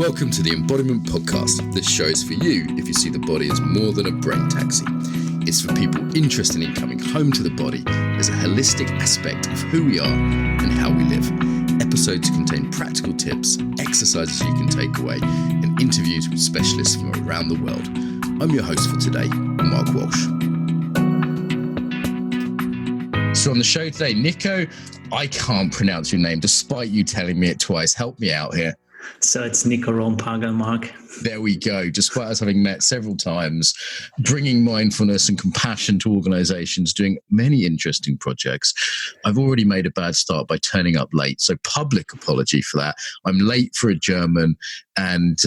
Welcome to the Embodiment Podcast. This show is for you if you see the body as more than a brain taxi. It's for people interested in coming home to the body as a holistic aspect of who we are and how we live. Episodes contain practical tips, exercises you can take away, and interviews with specialists from around the world. I'm your host for today, Mark Walsh. So on the show today, Nico, I can't pronounce your name despite you telling me it twice. Help me out here. So it's Nico Roenpagel, Mark. There we go. Despite us having met several times, bringing mindfulness and compassion to organizations, doing many interesting projects. I've already made a bad start by turning up late. So public apology for that. I'm late for a German and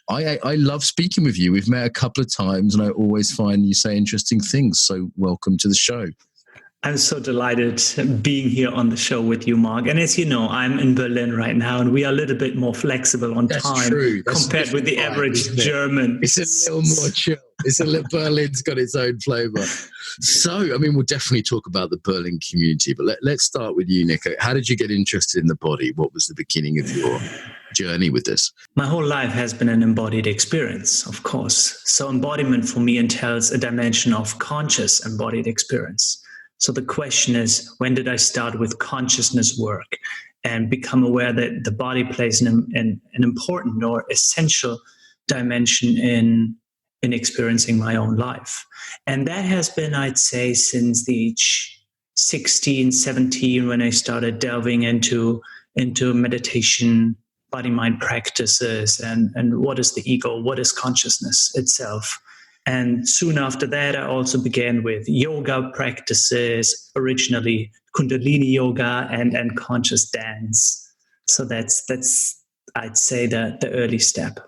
I love speaking with you. We've met a couple of times and I always find you say interesting things. So welcome to the show. I'm so delighted being here on the show with you, Mark. And as you know, I'm in Berlin right now, and we are a little bit more flexible on time compared with the average German. It's a little more chill. Berlin's got its own flavor. So, I mean, we'll definitely talk about the Berlin community, but let's start with you, Nico. How did you get interested in the body? What was the beginning of your journey with this? My whole life has been an embodied experience, of course. So embodiment for me entails a dimension of conscious embodied experience. So the question is, when did I start with consciousness work and become aware that the body plays an important or essential dimension in experiencing my own life? And that has been, I'd say, since the age 16, 17, when I started delving into meditation, body-mind practices, and what is the ego, what is consciousness itself. And soon after that, I also began with yoga practices, originally Kundalini yoga and conscious dance. So that's I'd say the early step.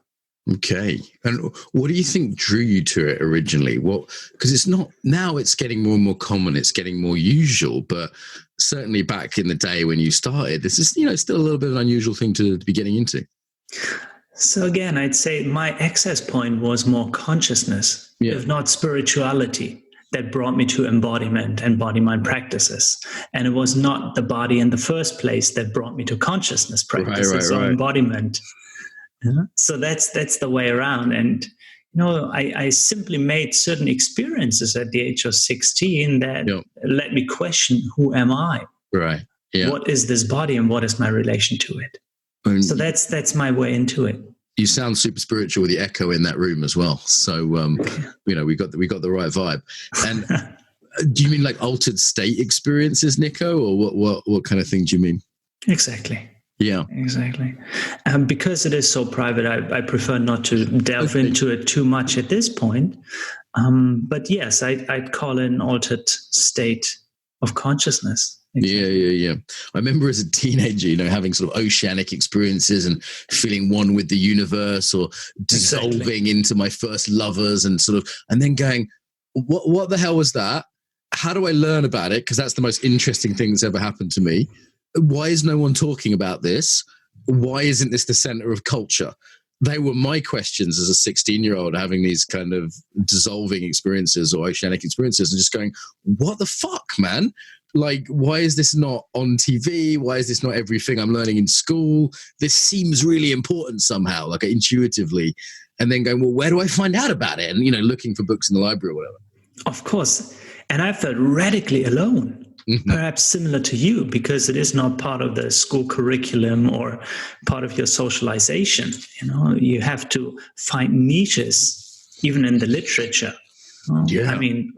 Okay. And what do you think drew you to it originally? Because it's not, now it's getting more and more common, it's getting more usual, but certainly back in the day when you started, this is, still a little bit of an unusual thing to be getting into. So again, I'd say my access point was more consciousness, if not spirituality, that brought me to embodiment and body-mind practices. And it was not the body in the first place that brought me to consciousness practices or embodiment. So that's the way around. And, I simply made certain experiences at the age of 16 that let me question, who am I? Right. Yeah. What is this body and what is my relation to it? So that's my way into it. You sound super spiritual with the echo in that room as well. So we got the right vibe. And do you mean like altered state experiences, Nico, or what kind of thing do you mean? Exactly. Yeah, exactly. Because it is so private, I prefer not to delve into it too much at this point. But yes, I'd call it an altered state of consciousness. Exactly. Yeah. I remember as a teenager, having sort of oceanic experiences and feeling one with the universe, or dissolving into my first lovers, and then going, what the hell was that? How do I learn about it? Because that's the most interesting thing that's ever happened to me. Why is no one talking about this? Why isn't this the center of culture? They were my questions as a 16-year-old, having these kind of dissolving experiences or oceanic experiences, and just going, what the fuck, man? Like, why is this not on TV? Why is this not everything I'm learning in school? This seems really important somehow, like intuitively. And then going, well, where do I find out about it? And, looking for books in the library or whatever. Of course. And I felt radically alone, perhaps similar to you, because it is not part of the school curriculum or part of your socialization. You have to find niches, even in the literature. I mean,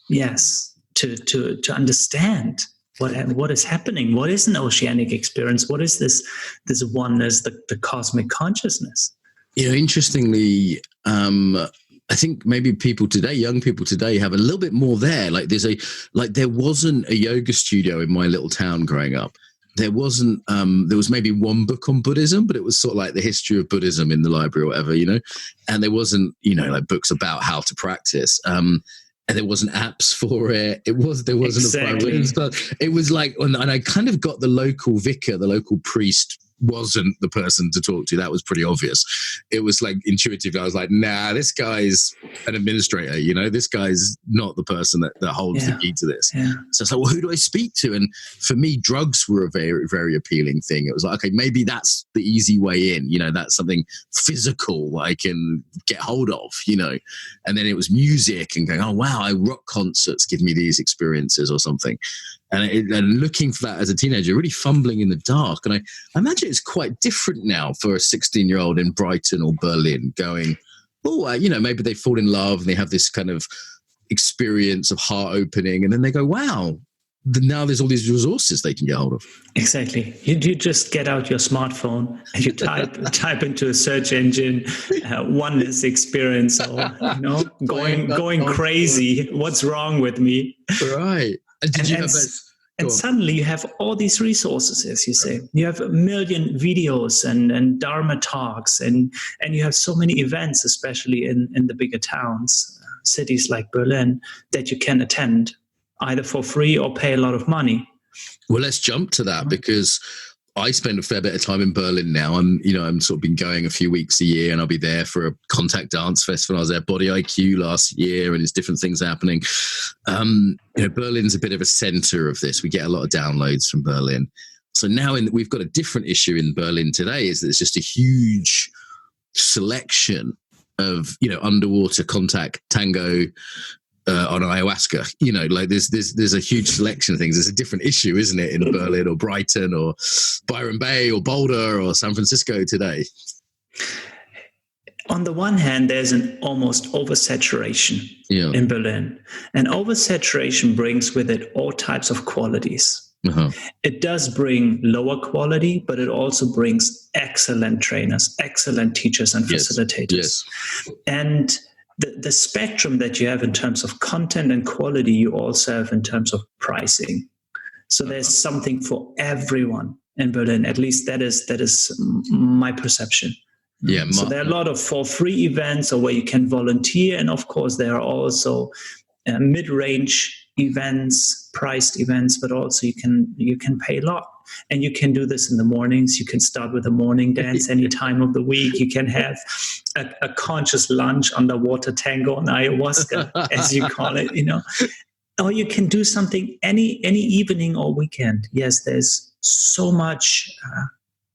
yes. To understand what is happening, what is an oceanic experience, what is this oneness, the cosmic consciousness. Interestingly, I think maybe young people today have a little bit more there. Like there wasn't a yoga studio in my little town growing up. There wasn't, there was maybe one book on Buddhism, but it was sort of like the history of Buddhism in the library or whatever, and there wasn't, like books about how to practice. And there wasn't apps for it. There wasn't a private stuff. It was like, and I kind of got the local vicar, the local priest, wasn't the person to talk to. That was pretty obvious. It was like intuitive. I was like, nah, this guy's an administrator, this guy's not the person that holds the key to this. Yeah. So it's like, well, who do I speak to? And for me, drugs were a very, very appealing thing. It was like, okay, maybe that's the easy way in, that's something physical I can get hold of, and then it was music and going, oh, wow, rock concerts give me these experiences or something. And looking for that as a teenager, really fumbling in the dark. And I imagine it's quite different now for a 16-year-old in Brighton or Berlin going, oh, maybe they fall in love and they have this kind of experience of heart opening. And then they go, wow, now there's all these resources they can get hold of. Exactly. You just get out your smartphone and you type into a search engine, oneness experience, or, going crazy. What's wrong with me? Right. And suddenly you have all these resources, as you say. You have a million videos and Dharma talks, and you have so many events, especially in the bigger towns, cities like Berlin, that you can attend either for free or pay a lot of money. Well, let's jump to that, because I spend a fair bit of time in Berlin now. I'm sort of been going a few weeks a year, and I'll be there for a contact dance festival. I was there at Body IQ last year, and there's different things happening. Berlin's a bit of a center of this. We get a lot of downloads from Berlin. So now we've got a different issue in Berlin today, is that it's just a huge selection of, underwater contact tango, on ayahuasca, there's a huge selection of things. There's a different issue, isn't it, in Berlin or Brighton or Byron Bay or Boulder or San Francisco today? On the one hand, there's an almost oversaturation in Berlin, and oversaturation brings with it all types of qualities. Uh-huh. It does bring lower quality, but it also brings excellent trainers, excellent teachers and facilitators. Yes. And the spectrum that you have in terms of content and quality, you also have in terms of pricing. So there's something for everyone in Berlin. At least that is my perception. Yeah. So there are a lot of for free events or where you can volunteer. And of course, there are also mid-range events, priced events, but also you can pay a lot. And you can do this in the mornings. You can start with a morning dance any time of the week. You can have a conscious lunch underwater tango on ayahuasca, as you call it, Or you can do something any evening or weekend. Yes, there's so much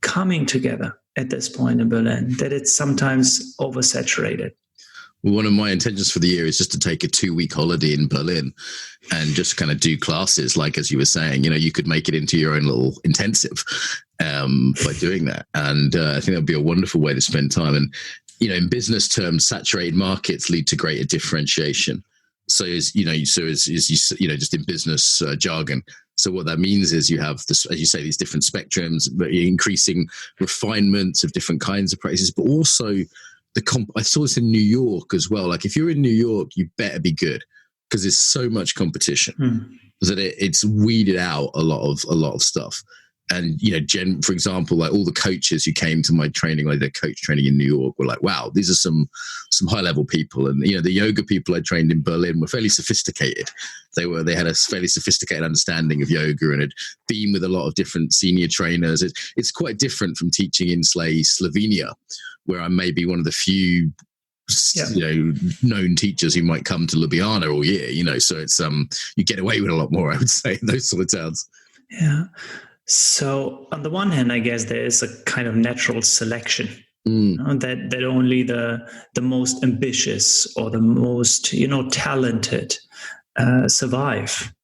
coming together at this point in Berlin that it's sometimes oversaturated. Well, one of my intentions for the year is just to take a 2-week holiday in Berlin and just kind of do classes. Like, as you were saying, you could make it into your own little intensive by doing that. And I think that would be a wonderful way to spend time. And, in business terms, saturated markets lead to greater differentiation. So just in business jargon. So what that means is you have this, as you say, these different spectrums, but increasing refinements of different kinds of practices, but also I saw this in New York as well. Like, if you're in New York, you better be good, because there's so much competition that it's weeded out a lot of stuff. And, for example, like all the coaches who came to my training, like their coach training in New York, were like, wow, these are some high level people. And, the yoga people I trained in Berlin were fairly sophisticated. They had a fairly sophisticated understanding of yoga and had been with a lot of different senior trainers. It's quite different from teaching in, say, Slovenia, where I'm maybe one of the few, known teachers who might come to Ljubljana all year, so it's, you get away with a lot more, I would say, in those sort of towns. Yeah. So on the one hand, I guess there is a kind of natural selection that only the most ambitious or the most, talented survive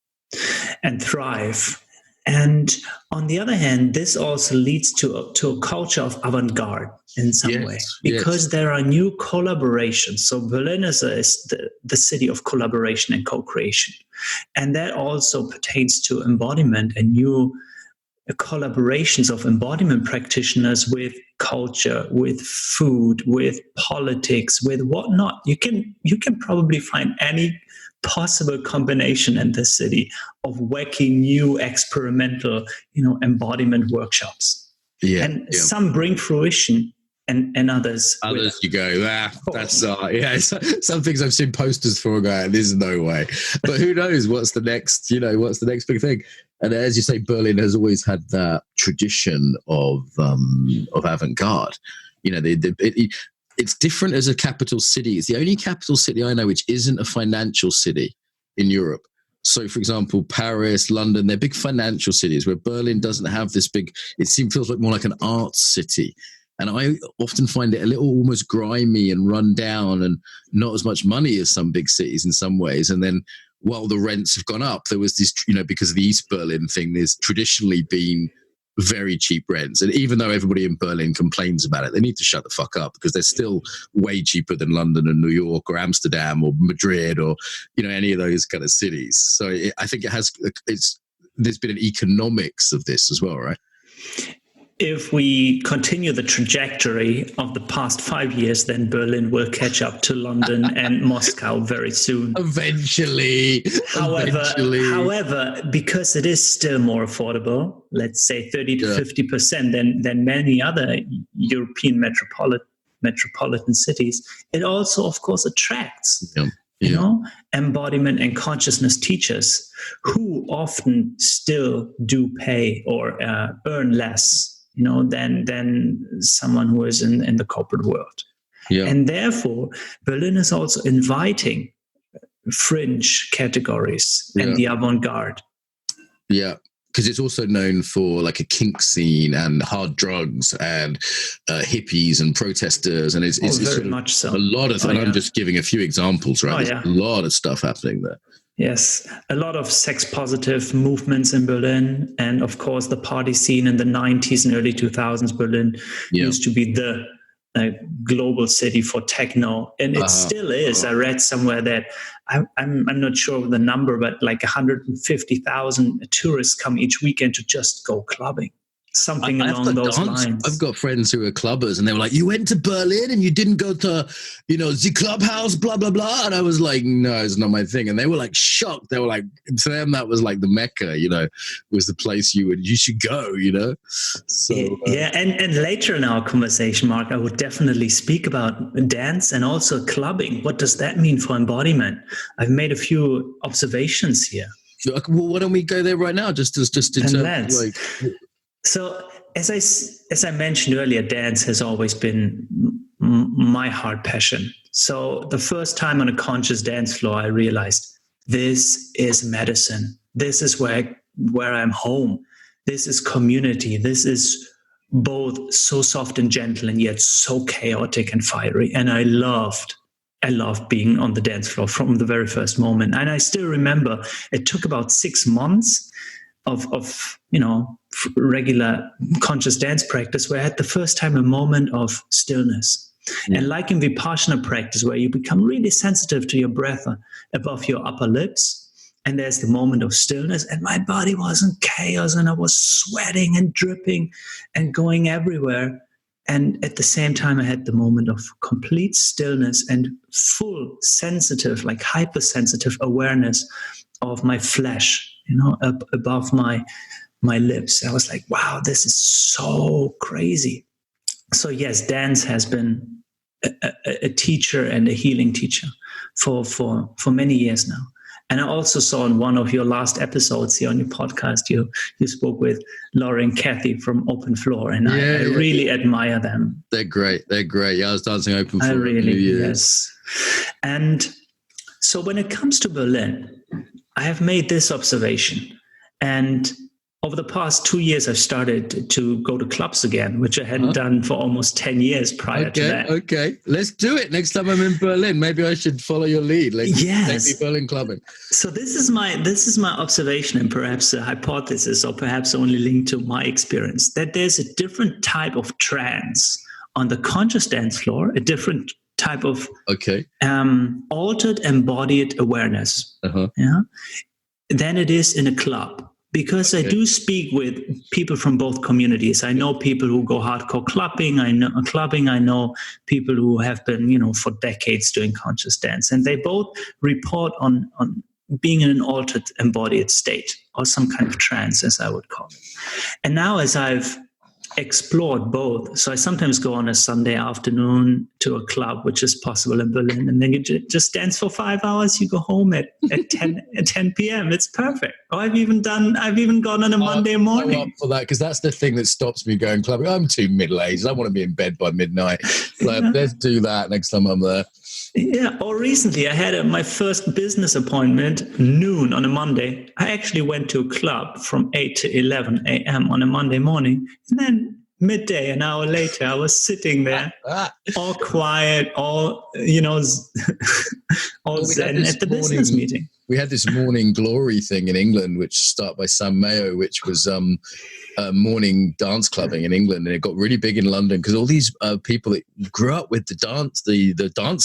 and thrive. And on the other hand, this also leads to a culture of avant-garde in some way, because there are new collaborations. So Berlin is the city of collaboration and co-creation. And that also pertains to embodiment and new collaborations of embodiment practitioners with culture, with food, with politics, with whatnot. You can probably find any possible combination in this city of wacky new experimental, embodiment workshops. Yeah. And some bring fruition and others. Others you go, that's some things I've seen posters for going, there's no way. But who knows what's the next big thing. And as you say, Berlin has always had that tradition of avant-garde. You know, it's different as a capital city. It's the only capital city I know which isn't a financial city in Europe. So, for example, Paris, London, they're big financial cities, where Berlin doesn't have this big, feels like more like an arts city. And I often find it a little almost grimy and run down and not as much money as some big cities in some ways. And then while the rents have gone up, there was this, because of the East Berlin thing, there's traditionally been very cheap rents. And even though everybody in Berlin complains about it, they need to shut the fuck up, because they're still way cheaper than London and New York or Amsterdam or Madrid or, any of those kind of cities. So I think there's been an economics of this as well, right? If we continue the trajectory of the past 5 years, then Berlin will catch up to London and Moscow very soon. Eventually. However, because it is still more affordable, let's say 30 to 50% than many other European metropolitan cities, it also, of course, attracts embodiment and consciousness teachers who often still do pay or earn less than someone who is in the corporate world. Yeah. And therefore, Berlin is also inviting fringe categories and the avant-garde. Yeah, because it's also known for like a kink scene and hard drugs and hippies and protesters. And it's very sort of much so. A lot of, and I'm just giving a few examples, right? There's a lot of stuff happening there. Yes, a lot of sex-positive movements in Berlin. And of course, the party scene in the 90s and early 2000s, Berlin used to be the global city for techno. And it still is. I read somewhere that, I'm not sure of the number, but like 150,000 tourists come each weekend to just go clubbing. Something along those lines. I've got friends who are clubbers, and they were like, "You went to Berlin and you didn't go to, the clubhouse, blah blah blah." And I was like, "No, it's not my thing." And they were like shocked. They were like, to them that was like the Mecca, was the place you should go, So and later in our conversation, Mark, I would definitely speak about dance and also clubbing. What does that mean for embodiment? I've made a few observations here. Well, why don't we go there right now? Just in terms of like. So, as I mentioned earlier, dance has always been my heart passion. So the first time on a conscious dance floor, I realized this is medicine. This is where I'm home. This is community. This is both so soft and gentle and yet so chaotic and fiery. And I loved being on the dance floor from the very first moment. And I still remember it took about 6 months of regular conscious dance practice where I had the first time a moment of stillness. And like in Vipassana practice, where you become really sensitive to your breath above your upper lips, and there's the moment of stillness, and my body was in chaos and I was sweating and dripping and going everywhere. And at the same time, I had the moment of complete stillness and full sensitive, like hypersensitive awareness of my flesh, up above my lips. I was like, wow, this is so crazy. So yes, dance has been a teacher and a healing teacher for many years now. And I also saw in one of your last episodes here on your podcast, you spoke with Laura and Kathy from Open Floor, and I really admire them. They're great. Yeah, I was dancing Open Floor. I really, yes. And so when it comes to Berlin, I have made this observation, and over the past 2 years, I've started to go to clubs again, which I hadn't done for almost 10 years prior to that. Okay, let's do it. Next time I'm in Berlin, maybe I should follow your lead. Take me Berlin clubbing. So this is my observation, and perhaps a hypothesis, or perhaps only linked to my experience, that there's a different type of trance on the conscious dance floor, a different type of altered embodied awareness than it is in a club. Because I do speak with people from both communities. I know people who go hardcore clubbing. I know people who have been, for decades doing conscious dance, and they both report on being in an altered embodied state or some kind of trance, as I would call it. And now, as I've explored both. So I sometimes go on a Sunday afternoon to a club, which is possible in Berlin, and then you just dance for 5 hours. You go home at 10 p.m. It's perfect. Or I've even gone on a Monday morning. I'm up for that, because that's the thing that stops me going clubbing. I'm too middle-aged. I want to be in bed by midnight. Let's do that next time I'm there. Yeah, or recently I had my first business appointment noon on a Monday. I actually went to a club from 8 to 11 a.m. on a Monday morning. And then midday, an hour later, I was sitting there, all quiet, all zen at the business meeting. We had this morning glory thing in England, which started by Sam Mayo, which was morning dance clubbing in England, and it got really big in London because all these people that grew up with the dance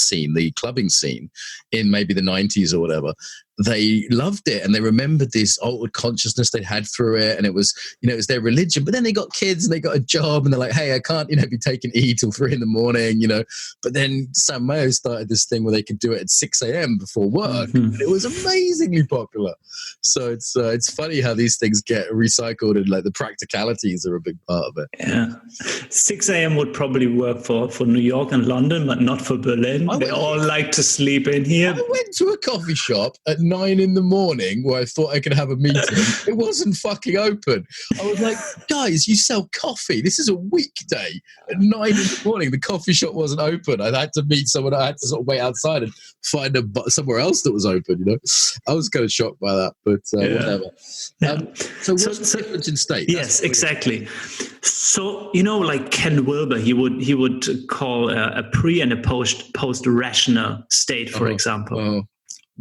scene, the clubbing scene in maybe the 90s or whatever, they loved it, and they remembered this altered consciousness they'd had through it, and it was their religion. But then they got kids and they got a job, and they're like, hey, I can't be taking E till 3 a.m. But then Sam Mayo started this thing where they could do it at 6 a.m. before work. Mm-hmm. And it was amazingly popular. So it's funny how these things get recycled, and like the practicalities are a big part of it. Yeah, 6 a.m. would probably work for New York and London, but not for Berlin. They all like to sleep in here. I went to a coffee shop at 9 a.m. where I thought I could have a meeting. It wasn't fucking open. I was like, guys, you sell coffee. This is a weekday at 9 a.m. The coffee shop wasn't open. I had to meet someone. I had to sort of wait outside and find somewhere else that was open. I was kind of shocked by that, but whatever. Yeah. So what's the difference in state? Yes, exactly. So like Ken Wilber, he would call a pre and a post rational state, for example.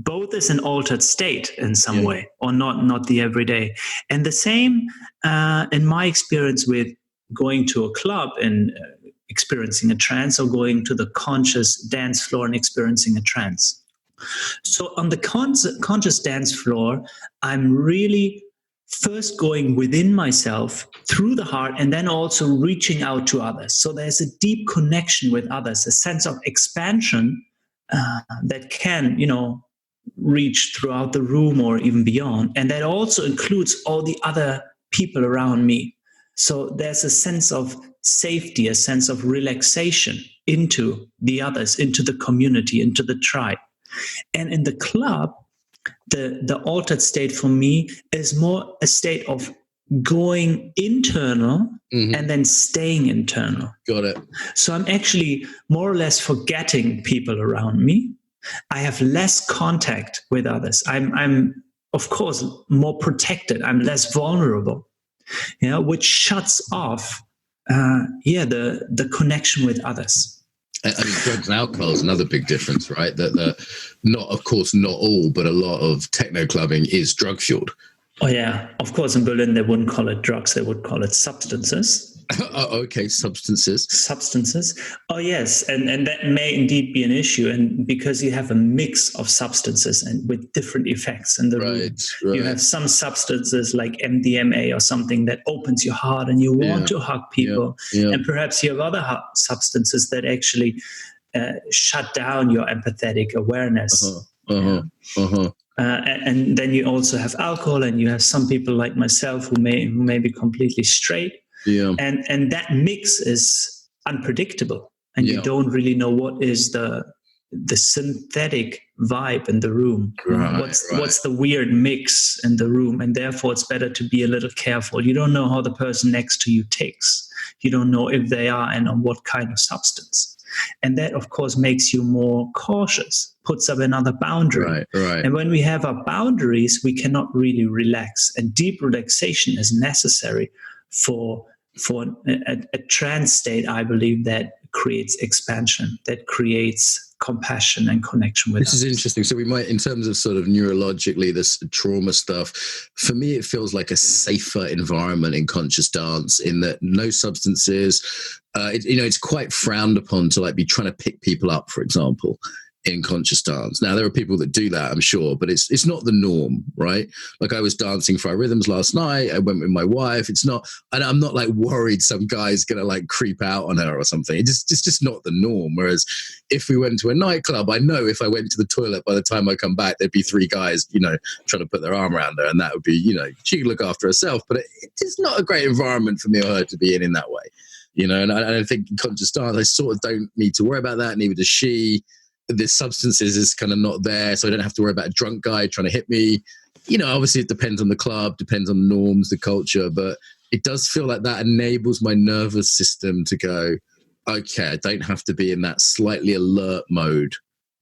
Both is an altered state in some way, or not the everyday. And the same in my experience with going to a club and experiencing a trance, or going to the conscious dance floor and experiencing a trance. So on the conscious dance floor, I'm really first going within myself through the heart, and then also reaching out to others. So there's a deep connection with others, a sense of expansion that can, reach throughout the room or even beyond. And that also includes all the other people around me. So there's a sense of safety, a sense of relaxation into the others, into the community, into the tribe. And in the club, the altered state for me is more a state of going internal and then staying internal. Got it. So I'm actually more or less forgetting people around me. I have less contact with others. I'm of course more protected. I'm less vulnerable, which shuts off the connection with others. I mean, drugs and alcohol is another big difference, right? That not all, but a lot of techno clubbing is drug fueled. Oh yeah, of course. In Berlin, they wouldn't call it drugs; they would call it substances. Okay, substances. Oh yes, and that may indeed be an issue, and because you have a mix of substances and with different effects in the room. Right. You have some substances like MDMA or something that opens your heart and you want to hug people, and perhaps you have other substances that actually shut down your empathetic awareness. And then you also have alcohol, and you have some people like myself who may be completely straight. Yeah. And that mix is unpredictable, and you don't really know what is the synthetic vibe in the room. What's the weird mix in the room, and therefore it's better to be a little careful. You don't know how the person next to you ticks. You don't know if they are and on what kind of substance. And that, of course, makes you more cautious, puts up another boundary. Right. And when we have our boundaries, we cannot really relax. And deep relaxation is necessary for a trance state, I believe, that creates expansion, that creates compassion and connection with This is interesting. So we might, in terms of sort of neurologically, this trauma stuff, for me, it feels like a safer environment in conscious dance, in that no substances, it's quite frowned upon to like be trying to pick people up, for example, in conscious dance. Now, there are people that do that, I'm sure, but it's not the norm, right? Like, I was dancing 5 Rhythms last night. I went with my wife. It's not, and I'm not like worried some guy's going to like creep out on her or something. It's just not the norm. Whereas if we went to a nightclub, I know if I went to the toilet, by the time I come back, there'd be 3 guys, trying to put their arm around her. And that would be, she can look after herself, but it's not a great environment for me or her to be in that way. And I think in conscious dance, I sort of don't need to worry about that. Neither does she. The substances is kind of not there, so I don't have to worry about a drunk guy trying to hit me. Obviously it depends on the club, depends on the norms, the culture, but it does feel like that enables my nervous system to go, okay, I don't have to be in that slightly alert mode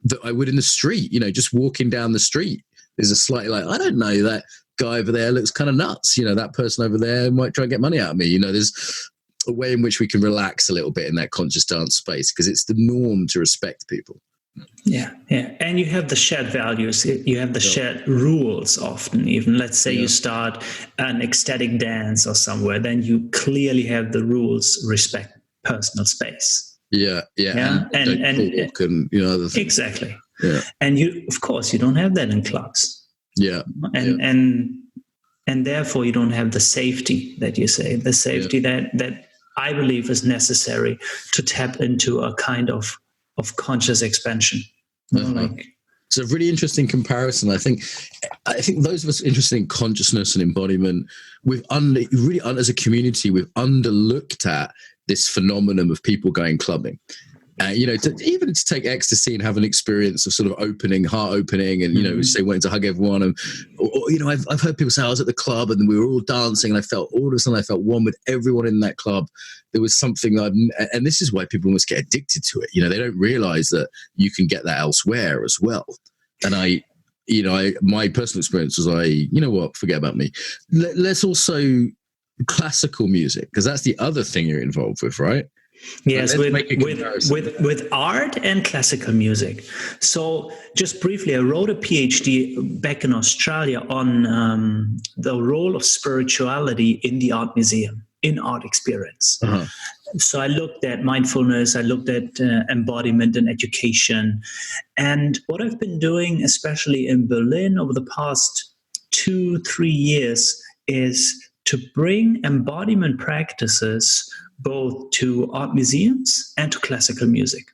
that I would in the street, just walking down the street. There's a slightly like, I don't know, that guy over there looks kind of nuts. That person over there might try and get money out of me. There's a way in which we can relax a little bit in that conscious dance space because it's the norm to respect people. Yeah. And you have the shared values. You have the shared rules often. Even let's say you start an ecstatic dance or somewhere, then you clearly have the rules, respect personal space. Yeah. And other things. Exactly. Yeah. And you don't have that in clubs. Yeah. And therefore you don't have the safety that you say, the safety that I believe is necessary to tap into a kind of conscious expansion. It's a really interesting comparison. I think those of us interested in consciousness and embodiment, as a community, we've underlooked at this phenomenon of people going clubbing. To take ecstasy and have an experience of sort of heart opening, and say wanting to hug everyone, and I've heard people say I was at the club and we were all dancing, and all of a sudden I felt one with everyone in that club. There was something and this is why people almost get addicted to it. They don't realize that you can get that elsewhere as well. And my personal experience was forget about me. Let's also classical music, because that's the other thing you're involved with, right? Yes, with art and classical music. So just briefly, I wrote a PhD back in Australia on the role of spirituality in the art museum, in art experience. Uh-huh. So I looked at mindfulness, I looked at embodiment and education. And what I've been doing, especially in Berlin over the past 2-3 years, is to bring embodiment practices both to art museums and to classical music.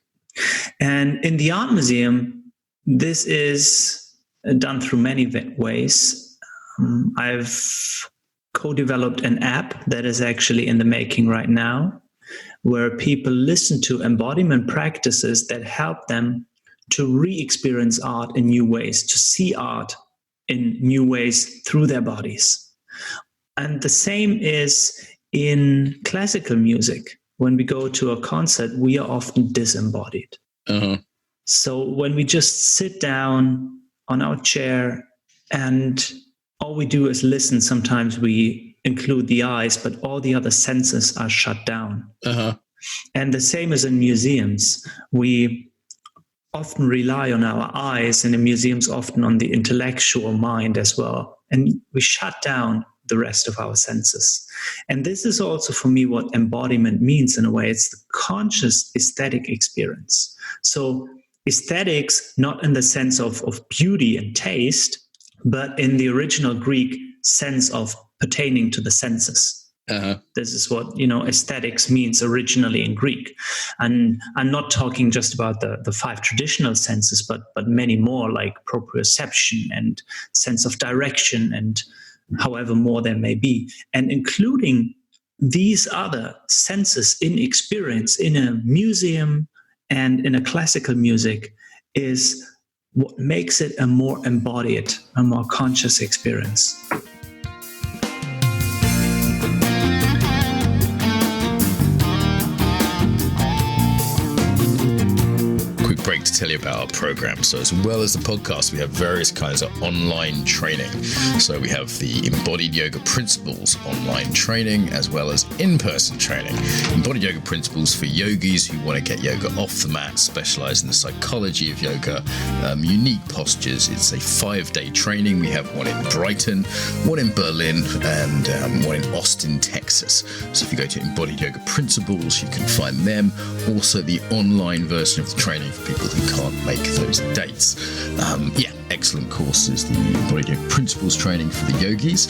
And in the art museum, this is done through many ways. I've co-developed an app that is actually in the making right now, where people listen to embodiment practices that help them to re-experience art in new ways, to see art in new ways through their bodies. And the same is in classical music. When we go to a concert, we are often disembodied. Uh-huh. So when we just sit down on our chair and all we do is listen, sometimes we include the eyes, but all the other senses are shut down. Uh-huh. And the same as in museums. We often rely on our eyes, and in museums often on the intellectual mind as well. And we shut down the rest of our senses. And this is also for me what embodiment means in a way. It's the conscious aesthetic experience. So aesthetics, not in the sense of beauty and taste, but in the original Greek sense of pertaining to the senses. Uh-huh. This is what, aesthetics means originally in Greek. And I'm not talking just about the 5 traditional senses, but many more, like proprioception and sense of direction and however more there may be. And including these other senses in experience in a museum and in a classical music is what makes it a more embodied, a more conscious experience. Break to tell you about our program. So as well as the podcast, we have various kinds of online training. So we have the Embodied Yoga Principles online training, as well as in-person training. Embodied Yoga Principles for yogis who want to get yoga off the mat, specialize in the psychology of yoga, unique postures. It's a 5-day training. We have one in Brighton, one in Berlin, and one in Austin, Texas. So if you go to Embodied Yoga Principles, you can find them. Also the online version of the training for people you can't make those dates. Excellent courses. The Embodied Yoga Principles training for the yogis.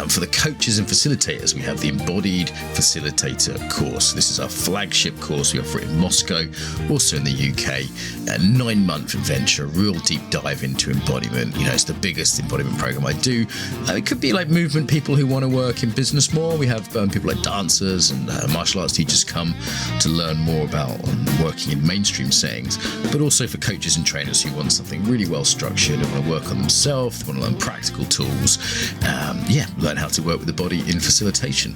For the coaches and facilitators, we have the Embodied Facilitator Course. This is our flagship course. We offer it in Moscow, also in the UK. A 9-month adventure, real deep dive into embodiment. It's the biggest embodiment program I do. It could be like movement people who want to work in business more. We have people like dancers and martial arts teachers come to learn more about working in mainstream settings, but also for coaches and trainers who want something really well structured and want to work on themselves, they want to learn practical tools, learn how to work with the body in facilitation.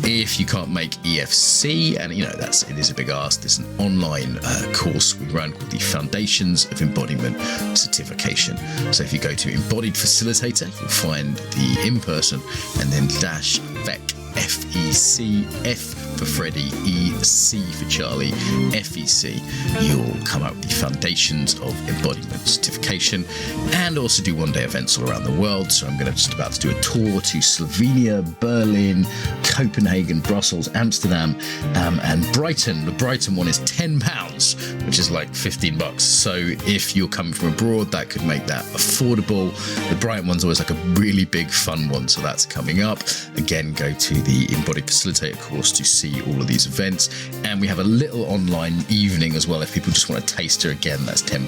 If you can't make EFC, and it is a big ask, there's an online course we run called the Foundations of Embodiment Certification. So if you go to Embodied Facilitator, you'll find the in-person and then /FEC, FEC, F for Freddy, EC for Charlie, FEC. You'll come out with the Foundations of Embodiment Certification, and also do one-day events all around the world. So I'm just about to do a tour to Slovenia, Berlin, Copenhagen, Brussels, Amsterdam, and Brighton. The Brighton one is £10, which is like $15. So if you're coming from abroad, that could make that affordable. The Brighton one's always like a really big fun one, so that's coming up. Again, go to the Embodied Facilitator course to see all of these events, and we have a little online evening as well if people just want a taster. Again, that's £10.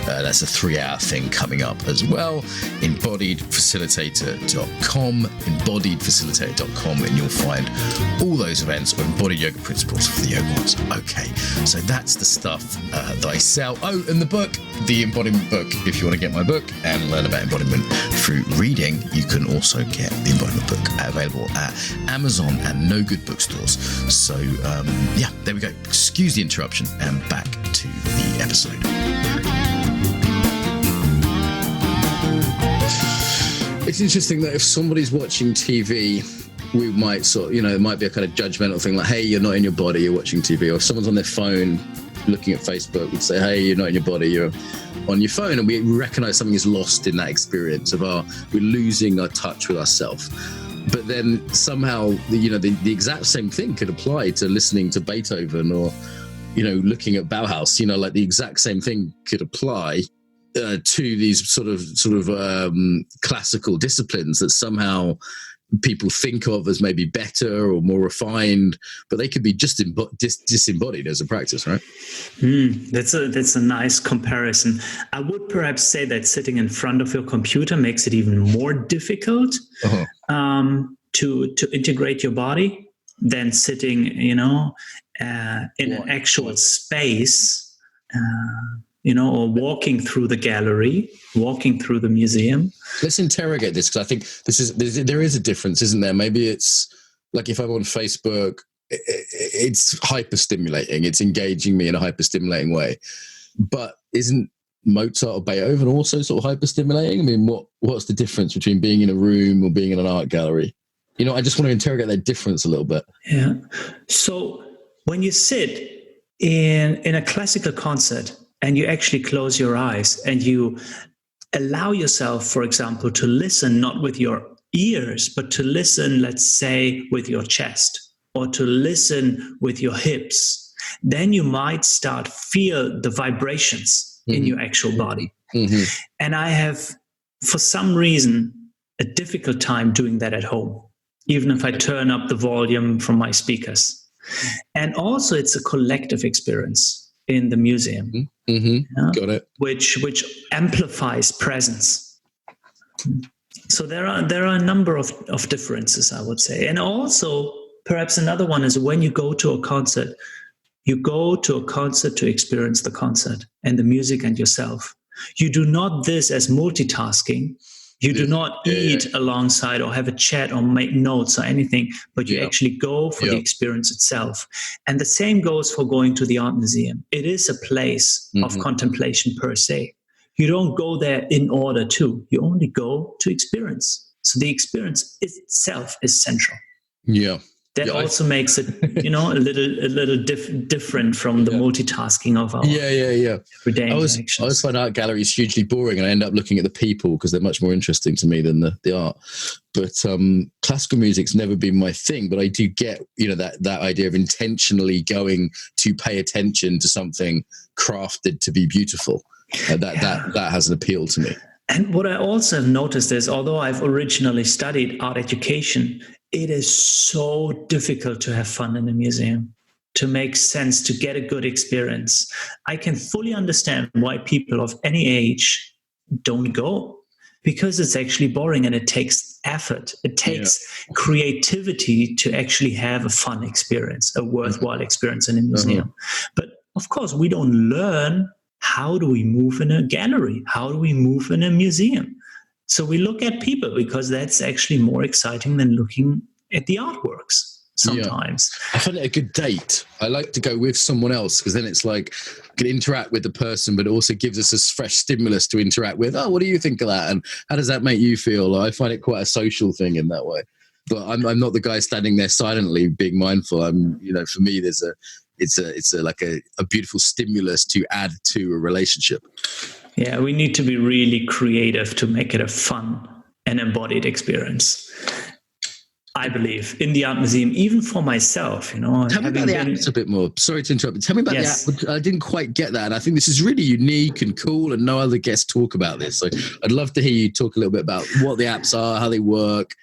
That's a 3-hour thing coming up as well. Embodiedfacilitator.com, embodiedfacilitator.com, and you'll find all those events or embodied yoga principles for the yoga ones. Okay, so that's the stuff that I sell. Oh, and the book, the embodiment book. If you want to get my book and learn about embodiment through reading, you can also get the embodiment book available at Amazon and no good bookstores. So there we go. Excuse the interruption, and back to the episode. It's interesting that if somebody's watching TV, we might it might be a kind of judgmental thing like, hey, you're not in your body, you're watching TV. Or if someone's on their phone looking at Facebook, we'd say, hey, you're not in your body, you're on your phone. And we recognize something is lost in that experience of we're losing our touch with ourselves. But then somehow, the exact same thing could apply to listening to Beethoven or, looking at Bauhaus. Like the exact same thing could apply to these sort of classical disciplines that somehow people think of as maybe better or more refined, but they could be just disembodied as a practice, right? That's a nice comparison. I would perhaps say that sitting in front of your computer makes it even more difficult to integrate your body than sitting, in an actual space. Or walking through the gallery, walking through the museum. Let's interrogate this, because I think there is a difference, isn't there? Maybe it's like if I'm on Facebook, it's hyper-stimulating. It's engaging me in a hyper-stimulating way. But isn't Mozart or Beethoven also sort of hyper-stimulating? I mean, what's the difference between being in a room or being in an art gallery? I just want to interrogate that difference a little bit. Yeah. So when you sit in a classical concert, and you actually close your eyes and you allow yourself, for example, to listen not with your ears, but to listen, let's say, with your chest or to listen with your hips, then you might start feel the vibrations in your actual body. Mm-hmm. And I have, for some reason, a difficult time doing that at home, even if I turn up the volume from my speakers. And also it's a collective experience in the museum. Mm-hmm. Got it. Which amplifies presence. So there are a number of differences, I would say. And also, perhaps another one is when you go to a concert, you go to a concert to experience the concert and the music and yourself. You do not this as multitasking. You do not eat alongside or have a chat or make notes or anything, but you actually go for the experience itself. And the same goes for going to the art museum. It is a place of contemplation per se. You don't go there in order to. You only go to experience. So the experience itself is central. Yeah. That also makes it, a little different from the multitasking of our everyday interactions. I always find art galleries hugely boring, and I end up looking at the people because they're much more interesting to me than the art. But classical music's never been my thing, but I do get, that idea of intentionally going to pay attention to something crafted to be beautiful. That has an appeal to me. And what I also have noticed is, although I've originally studied art education, it is so difficult to have fun in a museum, to make sense, to get a good experience. I can fully understand why people of any age don't go, because it's actually boring and it takes effort. It takes creativity to actually have a fun experience, a worthwhile experience in a museum. But of course, we don't learn how do we move in a gallery? How do we move in a museum? So we look at people because that's actually more exciting than looking at the artworks sometimes. Yeah. I find it a good date. I like to go with someone else because then it's like I can interact with the person, but it also gives us a fresh stimulus to interact with. Oh, what do you think of that? And how does that make you feel? I find it quite a social thing in that way. But I'm not the guy standing there silently being mindful. For me, it's like a beautiful stimulus to add to a relationship. Yeah, we need to be really creative to make it a fun and embodied experience. I believe in the art museum, even for myself, Tell me about the apps a bit more. Sorry to interrupt, but tell me about the app. I didn't quite get that. And I think this is really unique and cool, and no other guests talk about this. So I'd love to hear you talk a little bit about what the apps are, how they work.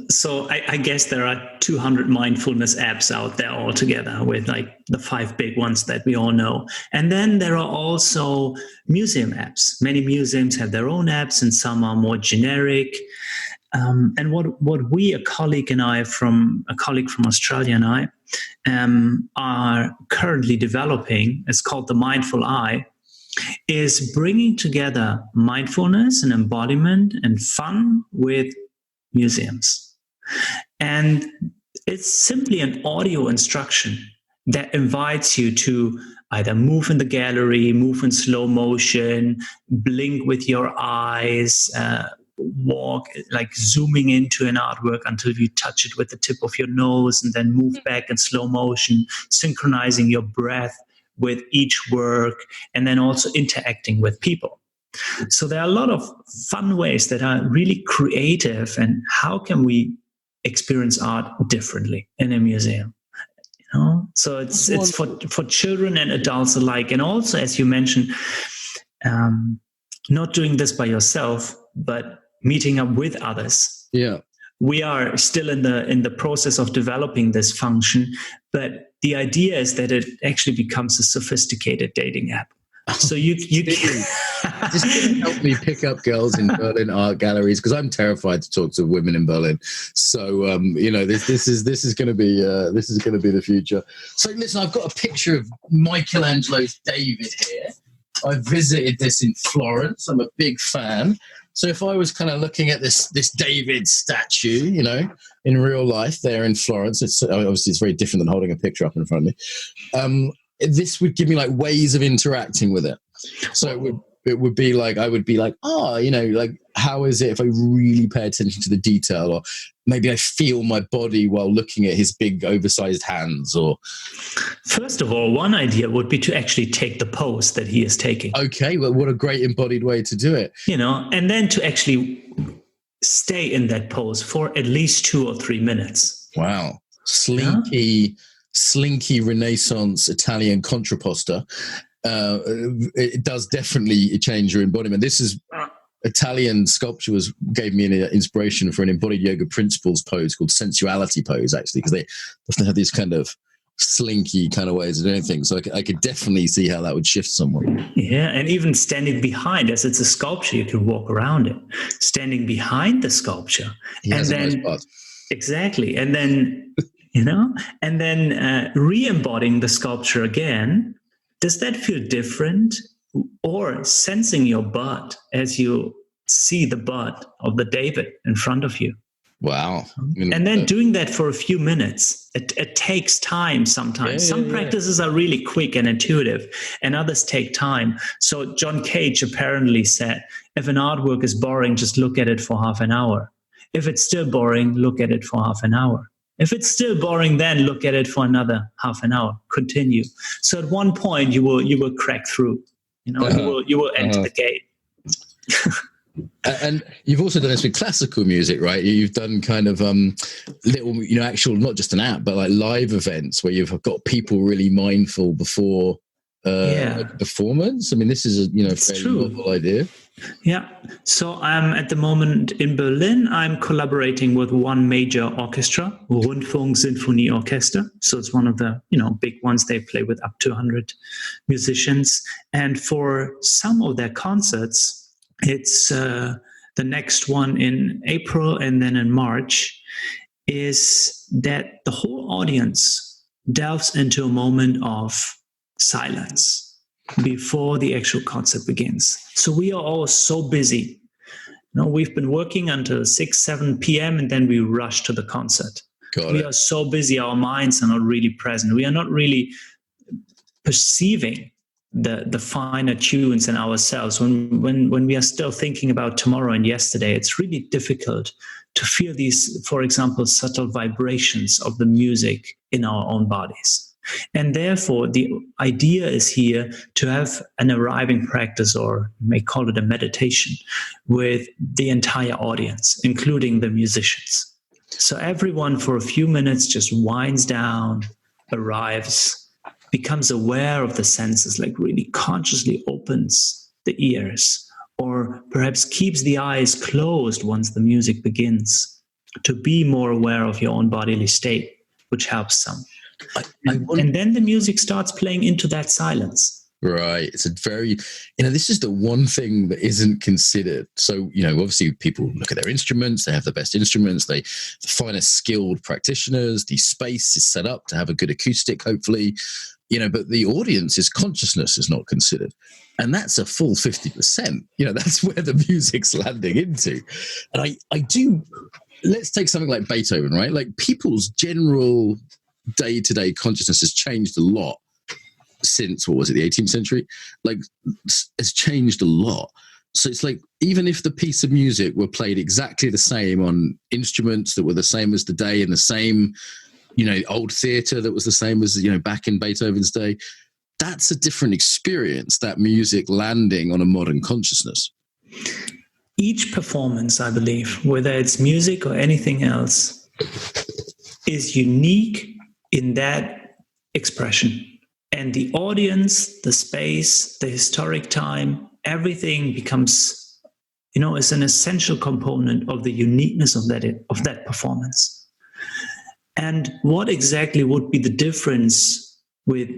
So I guess there are 200 mindfulness apps out there altogether, with like the 5 big ones that we all know. And then there are also museum apps. Many museums have their own apps, and some are more generic. And what we, a colleague from Australia and I, are currently developing, it's called the Mindful Eye, is bringing together mindfulness and embodiment and fun with museums. And it's simply an audio instruction that invites you to either move in the gallery, move in slow motion, blink with your eyes, walk, like zooming into an artwork until you touch it with the tip of your nose, and then move back in slow motion, synchronizing your breath with each work, and then also interacting with people. So there are a lot of fun ways that are really creative, and how can we experience art differently in a museum? So it's for children and adults alike. And also, as you mentioned, not doing this by yourself, but meeting up with others. Yeah. We are still in the process of developing this function, but the idea is that it actually becomes a sophisticated dating app. So you just help me pick up girls in Berlin art galleries, because I'm terrified to talk to women in Berlin. So this is going to be the future. So listen, I've got a picture of Michelangelo's David here. I visited this in Florence. I'm a big fan. So if I was kind of looking at this David statue, in real life there in Florence, it's very different than holding a picture up in front of me. This would give me like ways of interacting with it. So it would be like, I would be like, like, how is it if I really pay attention to the detail? Or maybe I feel my body while looking at his big oversized hands. Or first of all, one idea would be to actually take the pose that he is taking. Okay, well, what a great embodied way to do it. And then to actually stay in that pose for at least 2 or 3 minutes. Wow. Slinky Renaissance Italian contrapposta. It does definitely change your embodiment. This is Italian sculpture gave me an inspiration for an embodied yoga principles pose called sensuality pose, actually, because they often have these kind of slinky kind of ways of doing things. So I could definitely see how that would shift someone. Yeah, and even standing behind, as it's a sculpture, you can walk around it. Standing behind the sculpture, and then exactly, and then and then re-embodying the sculpture again. Does that feel different? Or sensing your butt as you see the butt of the David in front of you. Wow. And then doing that for a few minutes. It takes time sometimes. Some practices are really quick and intuitive, and others take time. So John Cage apparently said, if an artwork is boring, just look at it for half an hour. If it's still boring, look at it for half an hour. If it's still boring, then look at it for another half an hour. Continue. So at one point, you will crack through. You will enter the gate. And you've also done this with classical music, right? You've done kind of little, actual, not just an app, but like live events where you've got people really mindful before like a performance. I mean, this is a fairly novel idea. Yeah. So I'm at the moment in Berlin. I'm collaborating with one major orchestra, Rundfunk Orchester. So it's one of the big ones. They play with up to 100 musicians, and for some of their concerts, it's the next one in April and then in March, is that the whole audience delves into a moment of silence before the actual concert begins. So we are all so busy. We've been working until 6, 7 p.m. and then we rush to the concert. We are so busy, our minds are not really present. We are not really perceiving the finer tunes in ourselves. When we are still thinking about tomorrow and yesterday, it's really difficult to feel these, for example, subtle vibrations of the music in our own bodies. And therefore, the idea is here to have an arriving practice, or you may call it a meditation, with the entire audience, including the musicians. So everyone for a few minutes just winds down, arrives, becomes aware of the senses, like really consciously opens the ears, or perhaps keeps the eyes closed once the music begins, to be more aware of your own bodily state, which helps some. And then the music starts playing into that silence. Right. It's a very, this is the one thing that isn't considered. So, obviously people look at their instruments, they have the best instruments, the finest skilled practitioners, the space is set up to have a good acoustic, hopefully, but the audience's consciousness is not considered. And that's a full 50%. That's where the music's landing into. And I do, let's take something like Beethoven, right? Like people's general day-to-day consciousness has changed a lot since, what was it, the 18th century? Like, it's changed a lot. So it's like, even if the piece of music were played exactly the same on instruments that were the same as the day, and the same, old theatre that was the same as, back in Beethoven's day, that's a different experience, that music landing on a modern consciousness. Each performance, I believe, whether it's music or anything else, is unique in that expression. And the audience, the space, the historic time, everything becomes, is an essential component of the uniqueness of that performance. And what exactly would be the difference with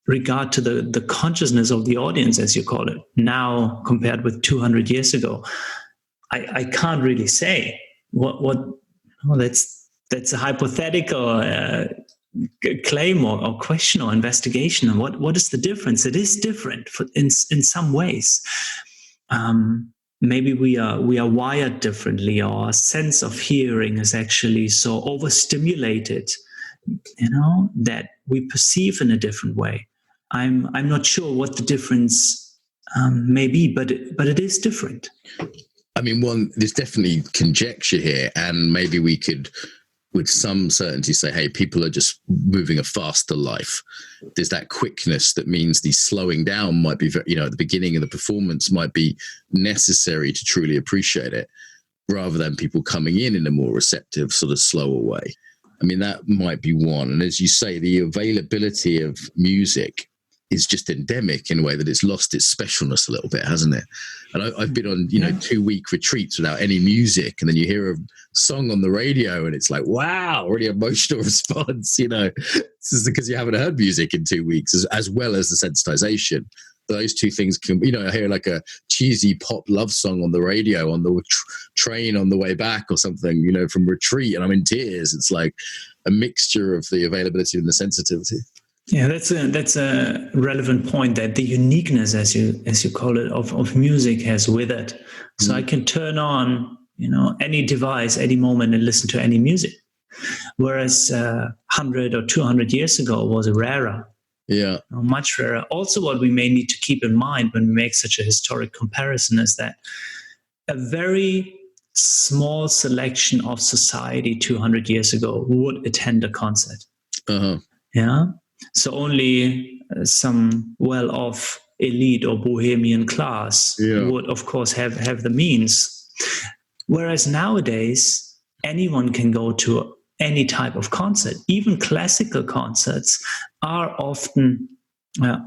regard to the consciousness of the audience, as you call it, now compared with 200 years ago? I can't really say. That's a hypothetical claim or question or investigation. And what is the difference? It is different in some ways. Maybe we are wired differently. Our sense of hearing is actually so overstimulated, that we perceive in a different way. I'm not sure what the difference may be, but it is different. I mean, there's definitely conjecture here, and maybe we could, with some certainty, say, hey, people are just moving a faster life. There's that quickness that means the slowing down might be, at the beginning of the performance might be necessary to truly appreciate it, rather than people coming in a more receptive, sort of slower way. I mean, that might be one. And as you say, the availability of music is just endemic in a way that it's lost its specialness a little bit, hasn't it? And I've been on, 2-week retreats without any music, and then you hear a song on the radio and it's like, wow, really emotional response, This is because you haven't heard music in 2 weeks, as well as the sensitization. Those two things can, I hear like a cheesy pop love song on the radio on the train on the way back or something, from retreat, and I'm in tears. It's like a mixture of the availability and the sensitivity. Yeah, that's a relevant point, that the uniqueness, as you call it, of music has withered. So I can turn on, any device, any moment, and listen to any music. Whereas 100 or 200 years ago was rarer. Yeah, much rarer. Also, what we may need to keep in mind when we make such a historic comparison is that a very small selection of society 200 years ago would attend a concert. Yeah. So only some well-off elite or bohemian class would, of course, have the means. Whereas nowadays, anyone can go to any type of concert. Even classical concerts are often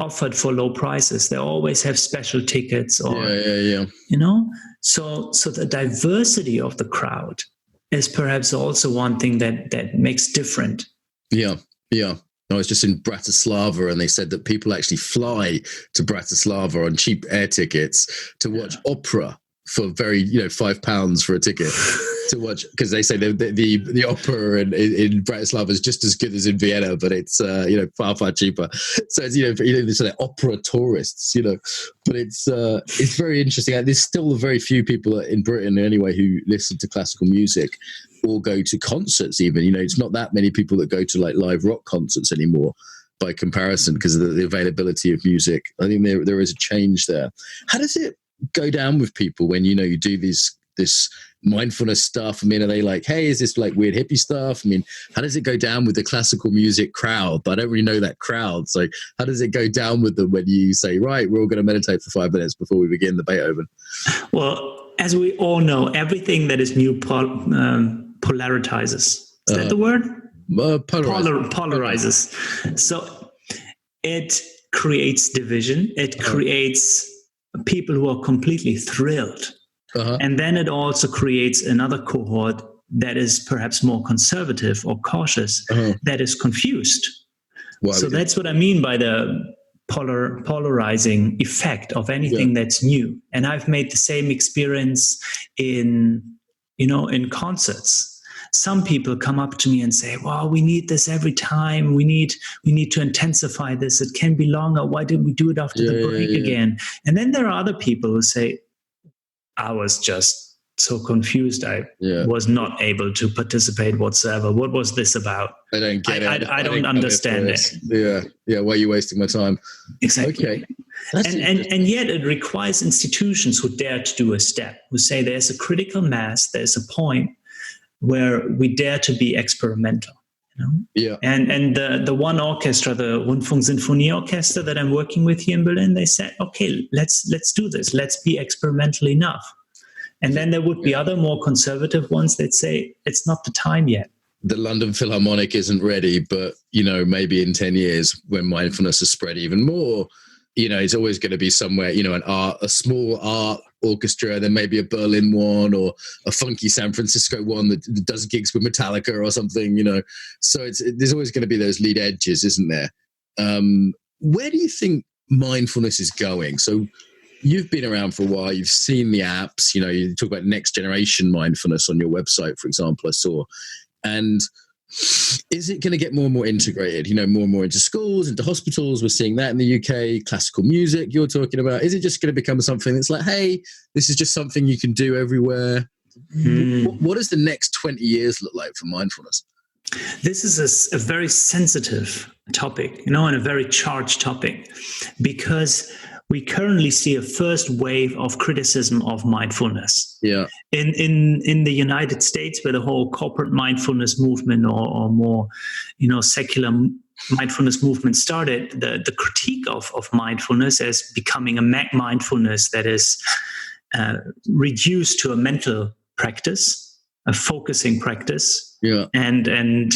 offered for low prices. They always have special tickets, or you know. So the diversity of the crowd is perhaps also one thing that makes different. Yeah. I was just in Bratislava, and they said that people actually fly to Bratislava on cheap air tickets to watch opera for very, £5 for a ticket to watch, because they say the opera in Bratislava is just as good as in Vienna, but it's far cheaper. So it's they say opera tourists, but it's very interesting. There's still very few people in Britain anyway who listen to classical music or go to concerts. Even it's not that many people that go to like live rock concerts anymore by comparison, because of the availability of music. I think there is a change there. How does it go down with people when you do this mindfulness stuff? I mean, are they like, hey, is this like weird hippie stuff? I mean, how does it go down with the classical music crowd? But I don't really know that crowd. So how does it go down with them when you say, right, we're all going to meditate for 5 minutes before we begin the Beethoven? Well, as we all know, everything that is new polarizes. Is that the word? Polarizes. So it creates division. It creates people who are completely thrilled. And then it also creates another cohort that is perhaps more conservative or cautious, that is confused. So that's what I mean by the polarizing effect of anything that's new. And I've made the same experience in concerts. Some people come up to me and say, "Wow, we need this every time. We need to intensify this. It can be longer. Why didn't we do it after the break again?" And then there are other people who say, "I was just so confused. I was not able to participate whatsoever. What was this about? I don't get it. I don't understand it." Yeah. Why are you wasting my time? Exactly. Okay. And yet it requires institutions who dare to do a step, who say there's a critical mass, there's a point where we dare to be experimental. And the one orchestra, the Rundfunksinfonieorchester that I'm working with here in Berlin, they said, okay, let's do this. Let's be experimental enough. And then there would be other more conservative ones that say it's not the time yet. The London Philharmonic isn't ready, but maybe in 10 years when mindfulness has spread even more, it's always going to be somewhere, a small art orchestra, then maybe a Berlin one or a funky San Francisco one that does gigs with Metallica or something, So there's always going to be those lead edges, isn't there? Where do you think mindfulness is going? So you've been around for a while. You've seen the apps. You talk about next generation mindfulness on your website, for example, I saw. And is it going to get more and more integrated, more and more into schools, into hospitals? We're seeing that in the UK. Classical music you're talking about. Is it just going to become something that's like, hey, this is just something you can do everywhere? What does the next 20 years look like for mindfulness? This is a very sensitive topic, and a very charged topic, because we currently see a first wave of criticism of mindfulness. Yeah. In the United States, where the whole corporate mindfulness movement or more, secular mindfulness movement started, the critique of mindfulness as becoming a McMindfulness that is reduced to a mental practice, a focusing practice, and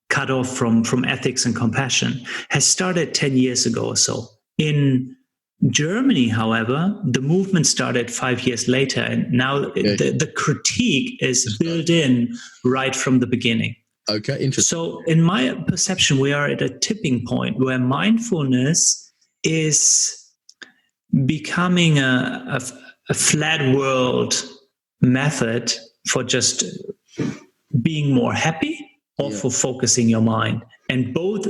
cut off from ethics and compassion, has started 10 years ago or so. In Germany, however, the movement started 5 years later, and now the critique is built in right from the beginning. Okay, interesting. So in my perception, we are at a tipping point where mindfulness is becoming a flat world method for just being more happy or for focusing your mind. And both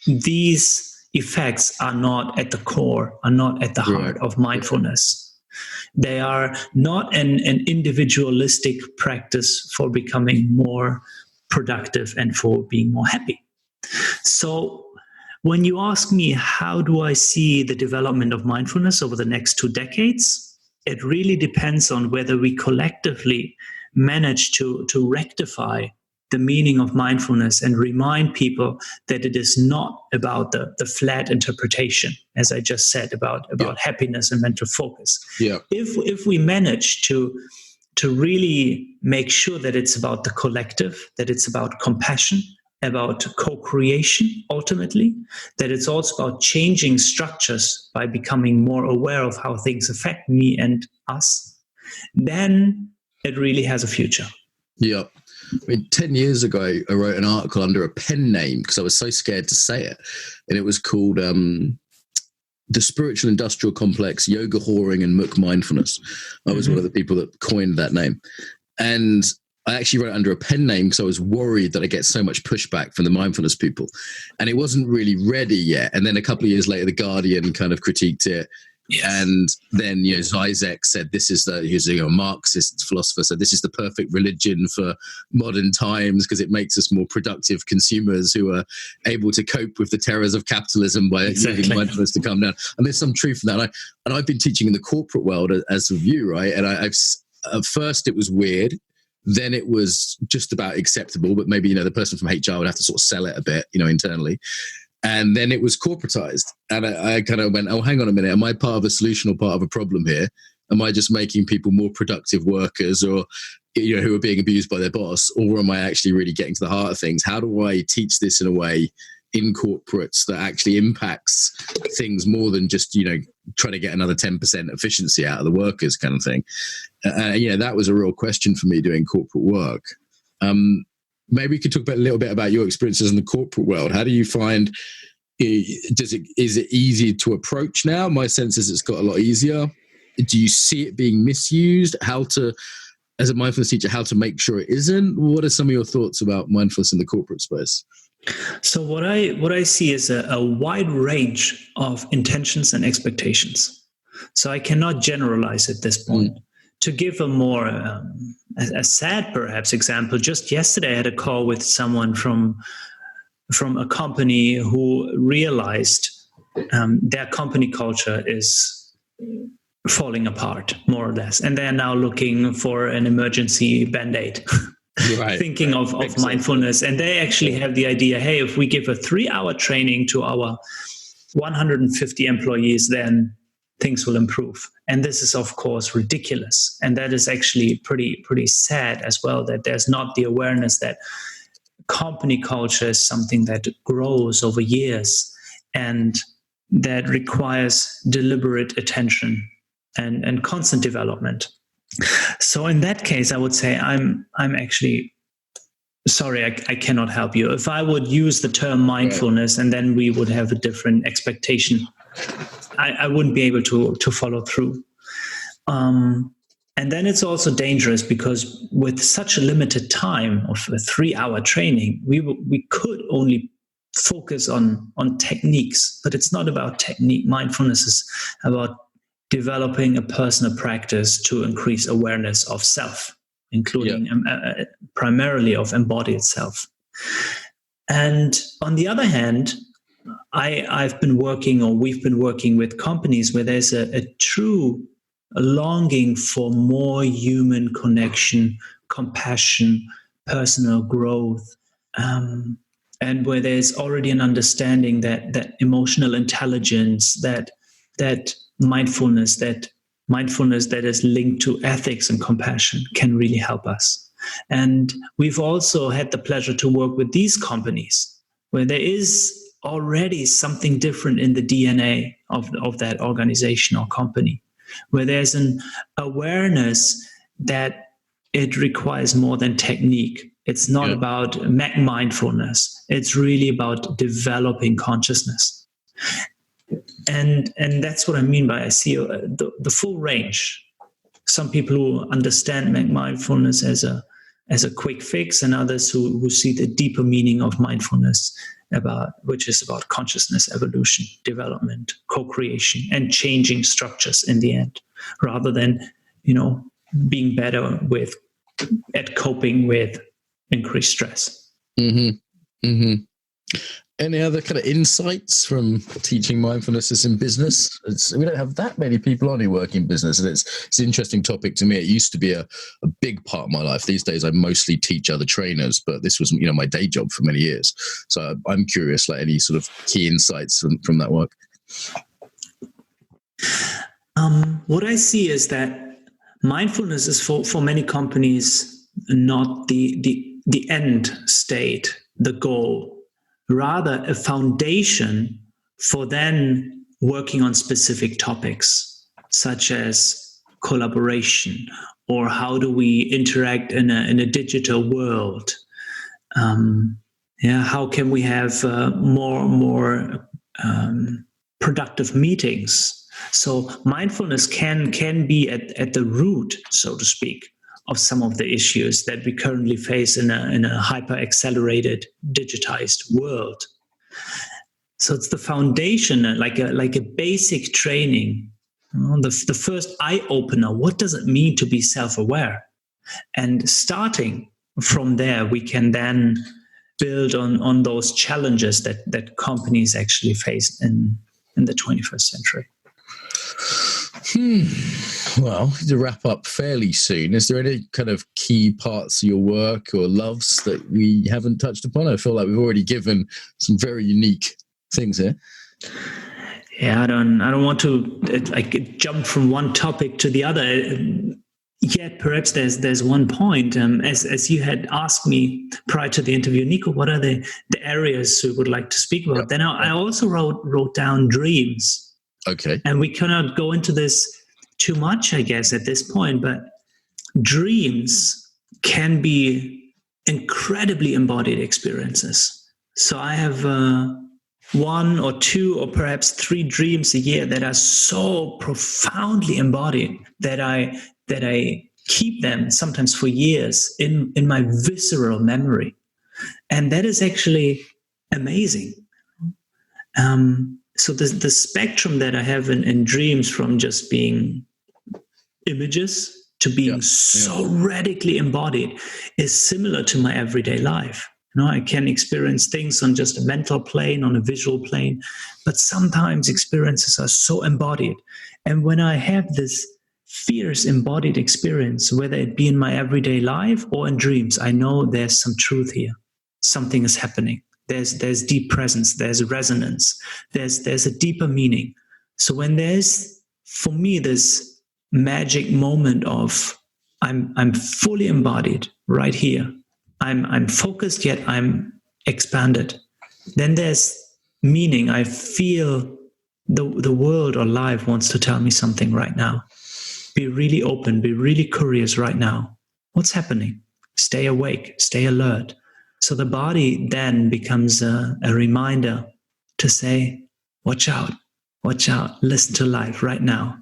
these effects are not at the core, are not at the heart of mindfulness. They are not an individualistic practice for becoming more productive and for being more happy. So when you ask me, how do I see the development of mindfulness over the next 2 decades? It really depends on whether we collectively manage to rectify the meaning of mindfulness and remind people that it is not about the flat interpretation, as I just said, about happiness and mental focus. Yeah. If we manage to really make sure that it's about the collective, that it's about compassion, about co-creation ultimately, that it's also about changing structures by becoming more aware of how things affect me and us, then it really has a future. Yeah. I mean, 10 years ago, I wrote an article under a pen name because I was so scared to say it. And it was called The Spiritual Industrial Complex, Yoga Whoring and McMindfulness. I was one of the people that coined that name. And I actually wrote it under a pen name because I was worried that I get so much pushback from the mindfulness people. And it wasn't really ready yet. And then a couple of years later, The Guardian kind of critiqued it. Yes. And then, Zizek said, he's a Marxist philosopher, said this is the perfect religion for modern times because it makes us more productive consumers who are able to cope with the terrors of capitalism by using mindfulness to calm down. And there's some truth in that. And I've been teaching in the corporate world as of you, right? And I've at first it was weird. Then it was just about acceptable, but maybe, the person from HR would have to sort of sell it a bit, internally. And then it was corporatized. And I kind of went, oh, hang on a minute. Am I part of a solution or part of a problem here? Am I just making people more productive workers or, who are being abused by their boss? Or am I actually really getting to the heart of things? How do I teach this in a way in corporates that actually impacts things more than just, trying to get another 10% efficiency out of the workers kind of thing? That was a real question for me doing corporate work. Maybe we could talk a little bit about your experiences in the corporate world. How do you find, is it easy to approach now? My sense is it's got a lot easier. Do you see it being misused? As a mindfulness teacher, how to make sure it isn't? What are some of your thoughts about mindfulness in the corporate space? So what I see is a wide range of intentions and expectations. So I cannot generalize at this point. To give a more a sad perhaps example, just yesterday I had a call with someone from a company who realized their company culture is falling apart, more or less, and they're now looking for an emergency Band-Aid. Right. Thinking of mindfulness. And they actually have the idea, hey, if we give a 3-hour training to our 150 employees, then things will improve. And this is, of course, ridiculous. And that is actually pretty sad as well, that there's not the awareness that company culture is something that grows over years and that requires deliberate attention and constant development. So in that case, I would say I'm actually sorry, I cannot help you. If I would use the term mindfulness and then we would have a different expectation, I wouldn't be able to follow through. And then it's also dangerous because with such a limited time of a 3-hour training, we could only focus on techniques, but it's not about technique. Mindfulness is about developing a personal practice to increase awareness of self, including primarily of embodied self. And on the other hand, we've been working with companies where there's a true longing for more human connection, compassion, personal growth, and where there's already an understanding that emotional intelligence, that mindfulness that is linked to ethics and compassion can really help us. And we've also had the pleasure to work with these companies where there is already something different in the DNA of that organization or company, where there's an awareness that it requires more than technique. It's not about McMindfulness. It's really about developing consciousness. And that's what I mean by I see the full range. Some people who understand McMindfulness as a quick fix, and others who see the deeper meaning of mindfulness, which is about consciousness, evolution, development, co-creation, and changing structures in the end, rather than being better at coping with increased stress. Mm-hmm. Mm-hmm. Any other kind of insights from teaching mindfulness in business? We don't have that many people on who work in business, and it's an interesting topic to me. It used to be a big part of my life. These days, I mostly teach other trainers, but this was my day job for many years. So I'm curious, like any sort of key insights from that work. What I see is that mindfulness is for many companies not the end state, the goal. Rather a foundation for then working on specific topics, such as collaboration, or how do we interact in a digital world? How can we have more productive meetings? So mindfulness can be at the root, so to speak, of some of the issues that we currently face in a hyper-accelerated, digitized world. So it's the foundation, like a basic training, the first eye-opener. What does it mean to be self-aware? And starting from there, we can then build on those challenges that companies actually face in the 21st century. Well, to wrap up fairly soon, is there any kind of key parts of your work or loves that we haven't touched upon? I feel like we've already given some very unique things here. Yeah, I don't want to jump from one topic to the other. Yet perhaps there's one point, as you had asked me prior to the interview, Nico, what are the areas you would like to speak about? Then I also wrote down dreams. Okay. And we cannot go into this too much, I guess, at this point, but dreams can be incredibly embodied experiences. So I have one or two or perhaps 3 dreams a year that are so profoundly embodied that I keep them sometimes for years in my visceral memory. And that is actually amazing. So the spectrum that I have in dreams, from just being images to being so radically embodied, is similar to my everyday life. I can experience things on just a mental plane, on a visual plane, but sometimes experiences are so embodied. And when I have this fierce embodied experience, whether it be in my everyday life or in dreams, I know there's some truth here. Something is happening. There's deep presence, there's resonance, there's a deeper meaning. So when there's, for me, this magic moment of I'm fully embodied right here, I'm focused yet I'm expanded, then there's meaning. I feel the world or life wants to tell me something right now. Be really open, be really curious right now. What's happening? Stay awake, stay alert. So the body then becomes a reminder to say, watch out, listen to life right now.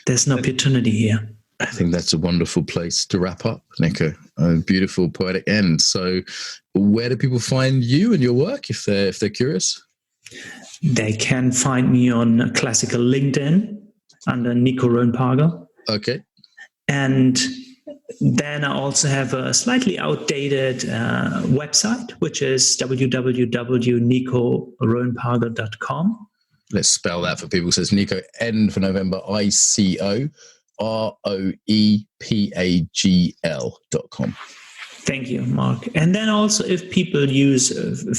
There's an opportunity here. I think that's a wonderful place to wrap up, Nico. A beautiful poetic end. So where do people find you and your work if they're curious? They can find me on classical LinkedIn under Nico Roenpagel. Okay. And then I also have a slightly outdated website, which is www.nicoroenpagel.com. Let's spell that for people. So it's Nico, N for November, ICOROEPAGL.com. Thank you, Mark. And then also, if people use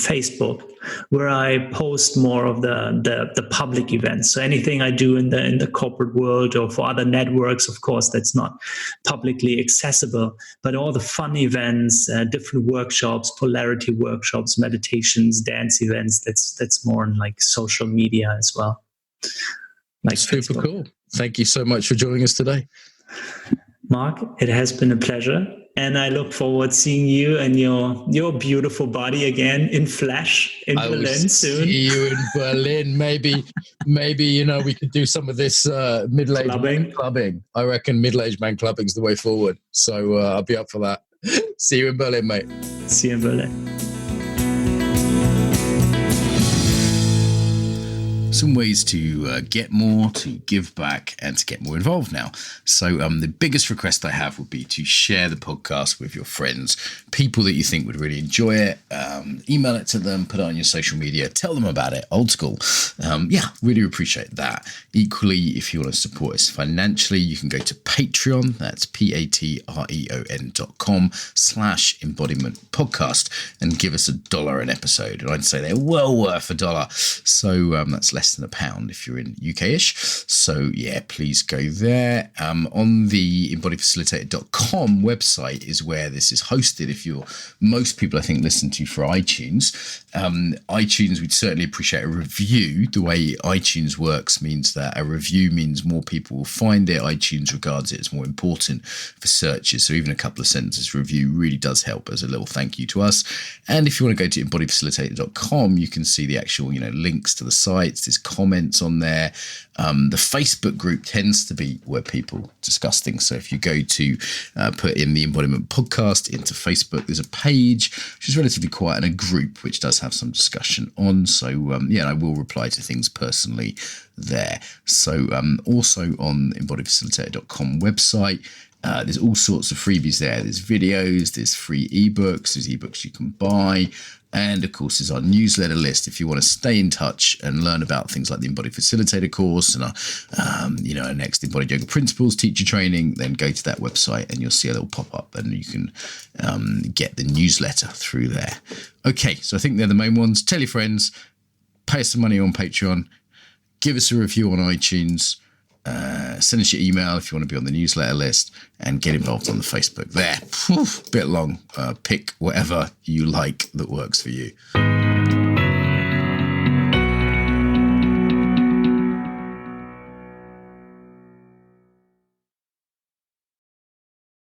Facebook, where I post more of the public events. So anything I do in the corporate world or for other networks, of course, that's not publicly accessible. But all the fun events, different workshops, polarity workshops, meditations, dance events, that's more on like social media as well. Like super Facebook. Cool. Thank you so much for joining us today. Mark, it has been a pleasure. And I look forward to seeing you and your beautiful body again in flesh in Berlin soon. See you in Berlin. Maybe we could do some of this middle-aged man clubbing. I reckon middle-aged man clubbing is the way forward. So I'll be up for that. See you in Berlin, mate. See you in Berlin. some ways to get more, to give back, and to get more involved now. So the biggest request I have would be to share the podcast with your friends, people that you think would really enjoy it. Email it to them, put it on your social media, tell them about it, old school. Really appreciate that. Equally, if you want to support us financially, you can go to Patreon. That's patreon.com/Embodiment Podcast and give us $1 an episode. And I'd say they're well worth $1. So that's less than £1 if you're in UK-ish. So yeah, please go there. On the embodiedfacilitator.com website is where this is hosted. If most people I think listen to for iTunes. iTunes, we'd certainly appreciate a review. The way iTunes works means that a review means more people will find it. iTunes regards it as more important for searches. So even a couple of sentences review really does help as a little thank you to us. And if you want to go to embodiedfacilitator.com, you can see the actual, links to the sites. There's comments on there. The Facebook group tends to be where people discuss things. So if you go to put in the Embodiment Podcast into Facebook, there's a page which is relatively quiet and a group which does have some discussion on. So I will reply to things personally there. So also on the embodiedfacilitator.com website, there's all sorts of freebies there. There's videos, there's free ebooks, there's ebooks you can buy. And of course, there's our newsletter list. If you want to stay in touch and learn about things like the Embodied Facilitator Course and our next Embodied Yoga Principles teacher training, then go to that website and you'll see a little pop-up and you can get the newsletter through there. Okay, so I think they're the main ones. Tell your friends, pay us some money on Patreon, give us a review on iTunes, send us your email if you want to be on the newsletter list, and get involved on the Facebook there. Bit long. Pick whatever you like that works for you.